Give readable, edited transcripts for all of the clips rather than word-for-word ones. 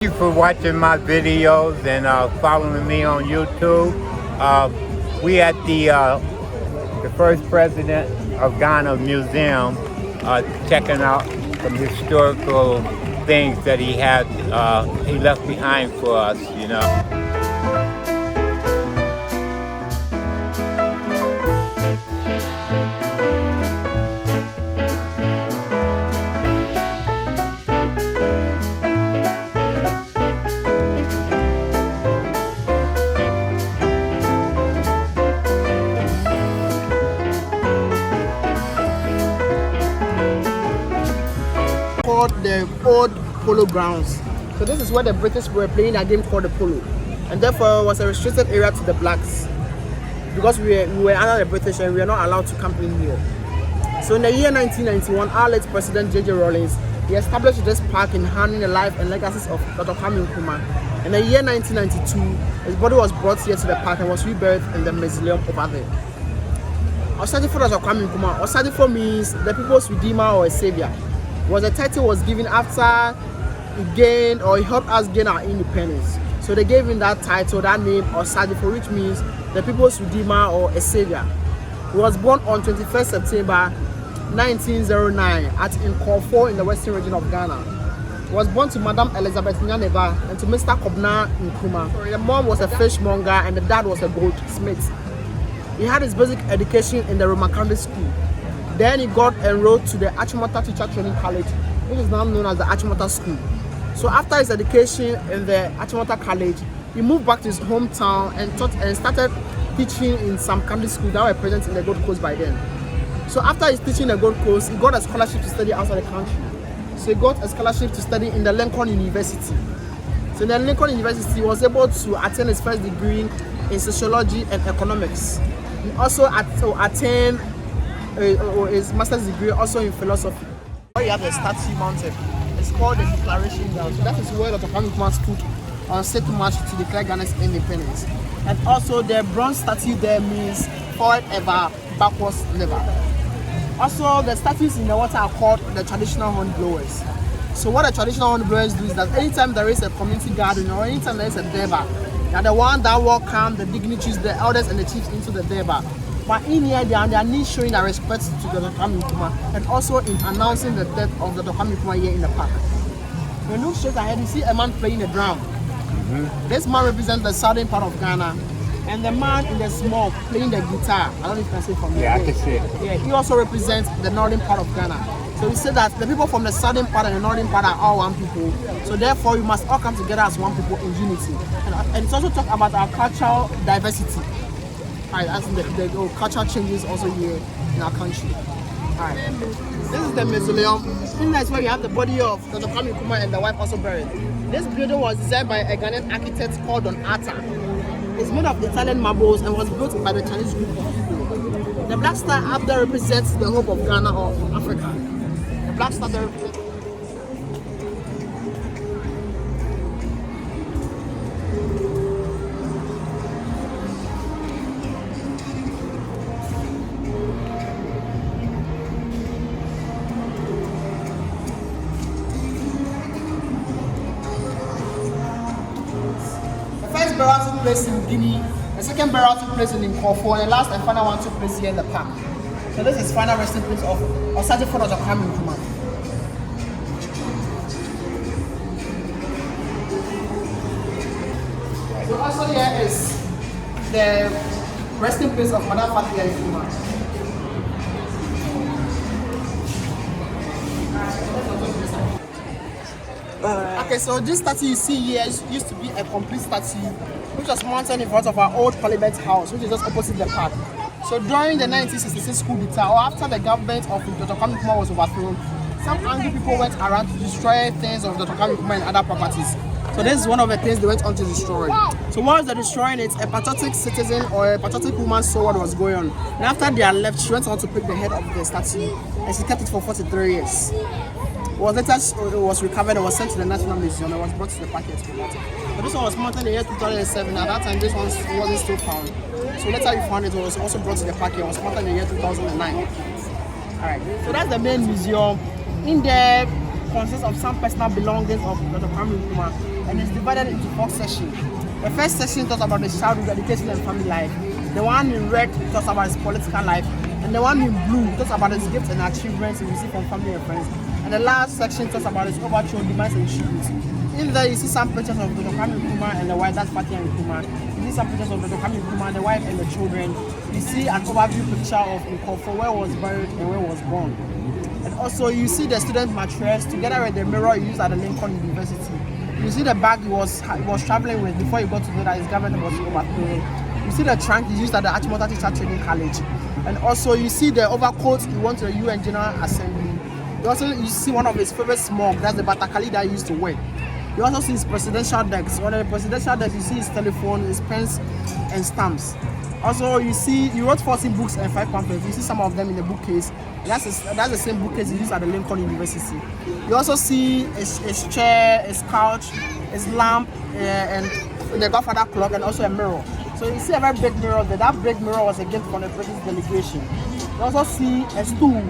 Thank you for watching my videos and following me on YouTube. We at the first president of Ghana Museum, checking out some historical things that he left behind for us. Called the old polo grounds. So this is where the British were playing a game called the polo, and therefore it was a restricted area to the blacks because we were under the British and we were not allowed to camp in here. So in the year 1991, our late President J.J. Rawlings, he established this park in honoring the life and legacies of Dr. Kwame Nkrumah. In the year 1992, his body was brought here to the park and was reburied in the mausoleum over there. Osadifo Dr. Kwame Nkrumah. Osadifo means the people's redeemer or a savior. Was the title was given after he helped us gain our independence. So they gave him that title, that name, Osadifo, which means the people's redeemer or a savior. He was born on 21st September 1909 at Nkorfor in the western region of Ghana. He was born to Madam Elizabeth Nyaneva and to Mr. Kobna Nkrumah. The mom was a fishmonger and the dad was a goldsmith. He had his basic education in the Romakande school. Then he got enrolled to the Achimota Teacher Training College, which is now known as the Achimota School. So after his education in the Achimota College, he moved back to his hometown and started teaching in some country schools that were present in the Gold Coast by then. So after his teaching in the Gold Coast, he got a scholarship to study outside the country. So he got a scholarship to study in the Lincoln University. So in the Lincoln University, he was able to attain his first degree in sociology and economics. He also attained his master's degree also in philosophy. Where you have a statue mounted, it's called the Declaration Ground. So that is where Dr. Kwame Nkrumah stood on State March to declare Ghana's independence. And also the bronze statue there means forward ever, backwards never. Also the statues in the water are called the traditional horn blowers. So what the traditional horn blowers do is that anytime there is a community gathering or anytime there is a Durbar, they are the one that welcome the dignitaries, the elders and the chiefs into the Durbar. But in here, they are on their knees showing their respect to Dr. Kwame Nkrumah and also in announcing the death of Dr. Kwame Nkrumah here in the park. When you look straight ahead, you see a man playing a drum. This man represents the southern part of Ghana, and the man in the smoke playing the guitar. I don't know if you can see from here. Yeah, I can see it. Yeah, he also represents the northern part of Ghana. So we say that the people from the southern part and the northern part are all one people. So therefore, we must all come together as one people in unity. And it's also talk about our cultural diversity. Alright, as the cultural changes also here in our country. Alright, this is the mausoleum. In that's where we have the body of Dr. Kwame Nkrumah and the wife also buried. This building was designed by a Ghanaian architect called Don Atta. It's made of Italian marbles and was built by the Chinese group of people. The black star up there represents the hope of Ghana or Africa. The black star there represents burial took place in Guinea, the second burial took place in Nkorfor, and the last and final one took place here in the park. So this is final resting place of Osadifo Dr. Kwame Nkrumah. So also here is the resting place of Madam Fathia Nkrumah. Okay, so this statue you see here used to be a complete statue which was mounted in front of our old Parliament House, which is just opposite the park. So during the 1966 coup d'etat, or after the government of Dr. Kwame Nkrumah was overthrown, some angry people went around to destroy things of Dr. Kwame Nkrumah and other properties. So this is one of the things they went on to destroy. So whilst they're destroying it, a patriotic citizen or a patriotic woman saw what was going on. And after they had left, she went on to pick the head of the statue and she kept it for 43 years. It was recovered and was sent to the National Museum and was brought to the park to be mounted. But this one was mounted in the year 2007. At that time, this one wasn't still found. So later we found it was also brought to the park and was mounted in the year 2009. Alright, so that's the main museum. In there consists of some personal belongings of Dr. Kwame Nkrumah, and it's divided into 4 sections. The first section talks about his childhood, education, and family life. The one in red talks about his political life, and the one in blue talks about his gifts and achievements he received from family and friends. And the last section talks about his overthrow, demise, and achievements. In there, you see some pictures of Dr. Kwame Nkrumah and the wife, that's Fathia Nkrumah. You see some pictures of Dr. Kwame Nkrumah, the wife, and the children. You see an overview picture of Nkrumah, where he was buried and where he was born. And also, you see the student mattress together with the mirror used at the Lincoln University. You see the bag he was traveling with before he got to know that his government was overthrown. You see the trunk he used at the Achimota Teacher Training College. And also, you see the overcoat he went to the UN General Assembly. You see one of his favorite smoke, that's the Batakali that he used to wear. You also see his presidential decks. On the presidential deck, you see his telephone, his pens, and stamps. Also, you see he wrote 14 books and 5 pamphlets. You see some of them in the bookcase. That's the same bookcase he used at the Lincoln University. You also see his chair, his couch, his lamp, and the Godfather clock, and also a mirror. So you see a very big mirror there. That big mirror was a gift from the British delegation. You also see a stool.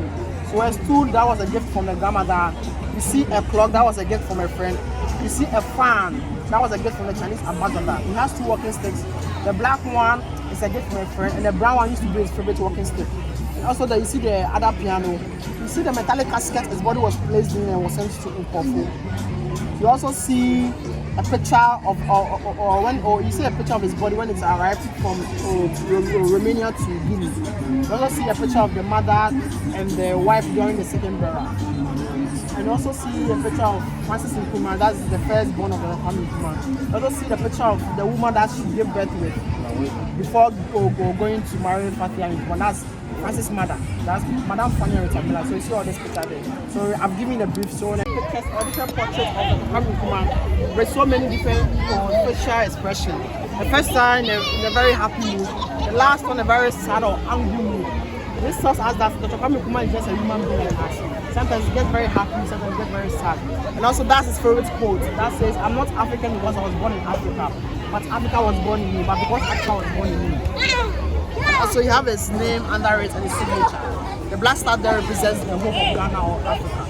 So a stool, that was a gift from the grandmother. You see a clock, that was a gift from a friend. You see a fan, that was a gift from the Chinese ambassador. He has 2 walking sticks. The black one is a gift from a friend, and the brown one used to be his favorite walking stick. And also there you see the other piano. You see the metallic casket his body was placed in and was sent to Nkrumah. You also see a picture of, you see a picture of his body when it's arrived from Romania to Guinea. You also see a picture of the mother and the wife during the second burial. And you also see a picture of Francis Nkrumah, that's the firstborn of the family Nkrumah. You also see the picture of the woman that she gave birth with before going to marry Fathia Nkrumah. That's Francis' mother. That's Madame Fanny Retabila. So you see all this picture there. So I've given a brief. So the pictures or different portraits of the family Nkrumah with so many different facial expressions. The first time in a very happy mood. The last one a very sad or angry mood. This tells us that Dr. Kwame Nkrumah is just a human being like us. Sometimes he gets very happy, sometimes he gets very sad. And also that's his favorite quote. That says, I'm not African because I was born in Africa, but Africa was born in me, but because Africa was born in me. And also you have his name under it and his signature. The black star there represents the hope of Ghana or Africa.